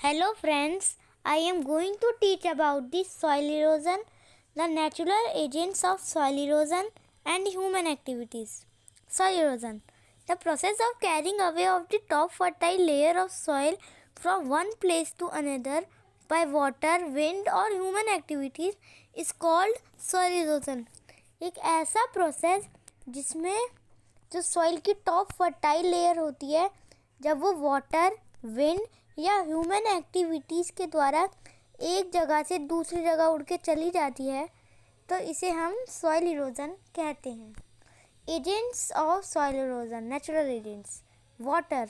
Hello friends, I am going to teach about the soil erosion, the natural agents of soil erosion and human activities. Soil erosion, the process of carrying away of the top fertile layer of soil from one place to another by water, wind और human activities is called soil erosion. एक ऐसा process जिसमें जो soil की top fertile layer होती है, जब वो वाटर, विंड या ह्यूमन एक्टिविटीज़ के द्वारा एक जगह से दूसरी जगह उड़ के चली जाती है, तो इसे हम सॉइल इरोजन कहते हैं. Agents of soil erosion, natural agents. Water,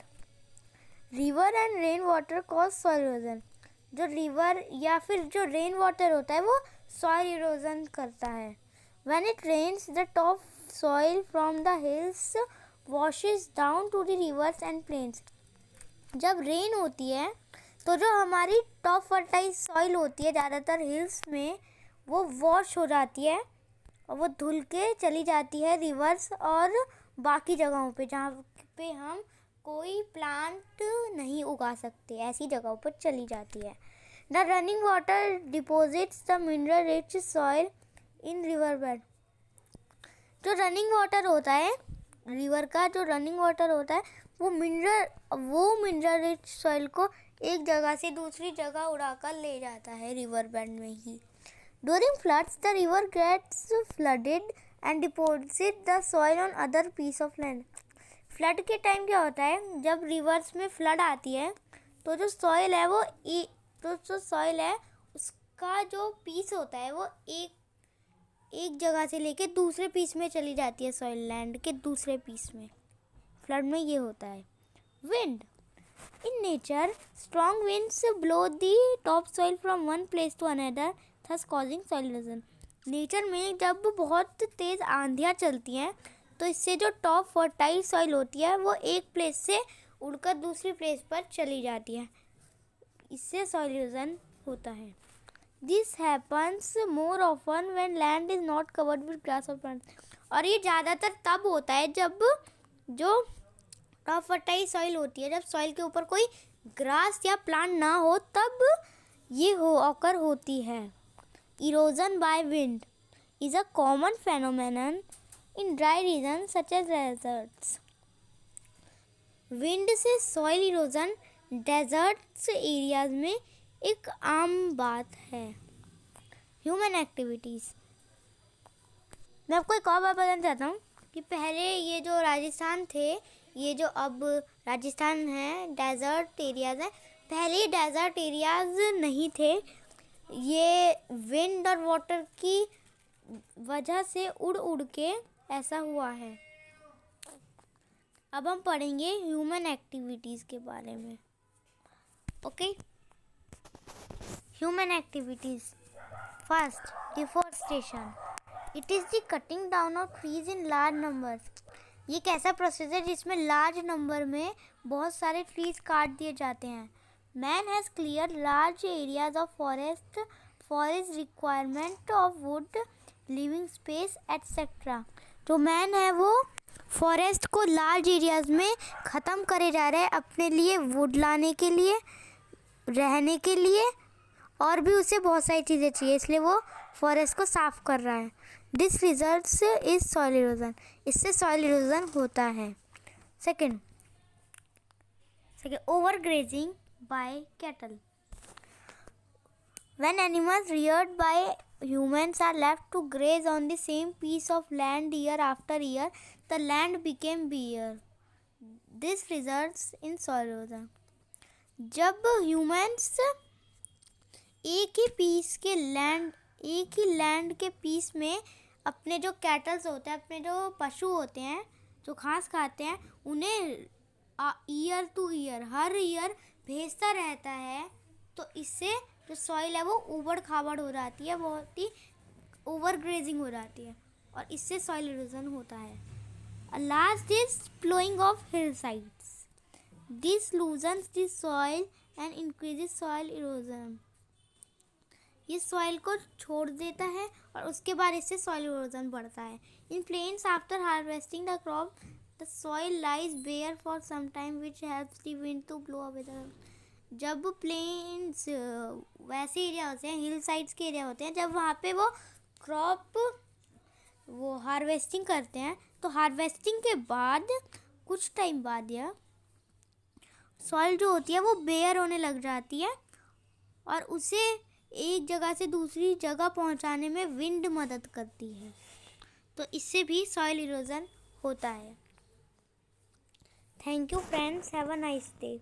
river and rain water cause soil erosion. जो रिवर या फिर जो रेन वाटर होता है वो सॉइल इरोजन करता है. When it rains the top soil from the hills washes down to the rivers and plains. जब रेन होती है तो जो हमारी टॉप फर्टाइल सॉइल होती है ज़्यादातर हिल्स में, वो वॉश हो जाती है और वो धुल के चली जाती है रिवर्स और बाकी जगहों पे जहाँ पे हम कोई प्लांट नहीं उगा सकते, ऐसी जगहों पर चली जाती है. The running water deposits the mineral rich soil in river bed. जो रनिंग वाटर होता है, रिवर का जो रनिंग वाटर होता है, वो मिनरल रिच सॉइल को एक जगह से दूसरी जगह उड़ाकर ले जाता है रिवर बेड में ही. During floods the river gets flooded and deposit the soil on other piece of land. Flood के टाइम क्या होता है, जब रिवर्स में फ्लड आती है तो जो सॉइल है वो जो सॉइल है उसका जो पीस होता है वो एक जगह से लेके दूसरे पीस में चली जाती है, सॉइल लैंड के दूसरे पीस में. फ्लड में ये होता है. Wind, in nature strong winds blow the top soil from one place to another, thus causing soil erosion. Nature में जब बहुत तेज़ आंधियाँ चलती हैं तो इससे जो टॉप फर्टाइल सॉइल होती है वो एक प्लेस से उड़कर दूसरी प्लेस पर चली जाती है, इससे सॉइल इरोजन होता है. This happens more often when land is not covered with grass or plants. और ये ज़्यादातर तब होता है जब जो टॉप फर्टाइल सॉइल होती है, जब सॉइल के ऊपर कोई ग्रास या प्लांट ना हो, तब ये ऑकर होती है. Erosion by wind is a common phenomenon in dry region such as deserts. Wind से सॉइल इरोजन डेजर्ट्स एरियाज में एक आम बात है. ह्यूमन एक्टिविटीज़, मैं आपको एक और बात बताना चाहता हूँ कि पहले ये जो राजस्थान थे, ये जो अब राजस्थान है, डेजर्ट एरियाज़ हैं. पहले ये डेजर्ट एरियाज़ नहीं थे. ये विंड और वाटर की वजह से उड़ उड़ के ऐसा हुआ है. अब हम पढ़ेंगे ह्यूमन एक्टिविटीज़ के बारे में. Okay. Human activities. First, deforestation. It is the cutting down of trees in large numbers. ये एक ऐसा प्रोसेस है जिसमें लार्ज नंबर में बहुत सारे ट्रीज काट दिए जाते हैं. Man has clear large areas of forest for his requirement of would, living space etcetera. जो मैन है वो फॉरेस्ट को लार्ज एरियाज में ख़त्म करे जा रहे हैं अपने लिए वुड लाने के लिए, रहने के लिए, और भी उसे बहुत सारी चीज़ें चाहिए, इसलिए वो फॉरेस्ट को साफ कर रहा है. This results is soil erosion. इससे सॉइल इरोजन होता है. Second, over grazing by cattle. When animals reared by humans are left to graze on the same piece of land year after year, the land became bare. This results in soil erosion. जब humans एक ही land के piece में अपने जो kettles होते हैं, अपने जो पशु होते हैं जो घास खाते हैं, उन्हें ईयर टू ईयर, हर ईयर भेजता रहता है, तो इससे जो सॉइल है वो ऊबड़ खाबड़ हो जाती है, बहुत ही ओवर ग्रेजिंग हो जाती है, और इससे सॉइल इरोजन होता है. Last is ploughing of hillsides. This loosens the soil and increases soil erosion. ये सॉइल को छोड़ देता है और उसके बाद इससे सॉइल इरोजन बढ़ता है. In plains after harvesting the crop the soil lies bare for some time which helps the wind to blow away the. जब प्लेन्स वैसे एरिया होते हैं, हिल साइड्स के एरिया होते हैं, जब वहाँ पे वो क्रॉप वो हार्वेस्टिंग करते हैं, तो हार्वेस्टिंग के बाद कुछ टाइम बाद या सॉइल जो होती है वो बेयर होने लग जाती है और उसे एक जगह से दूसरी जगह पहुंचाने में विंड मदद करती है, तो इससे भी सॉइल इरोजन होता है। Thank you friends, have a nice day.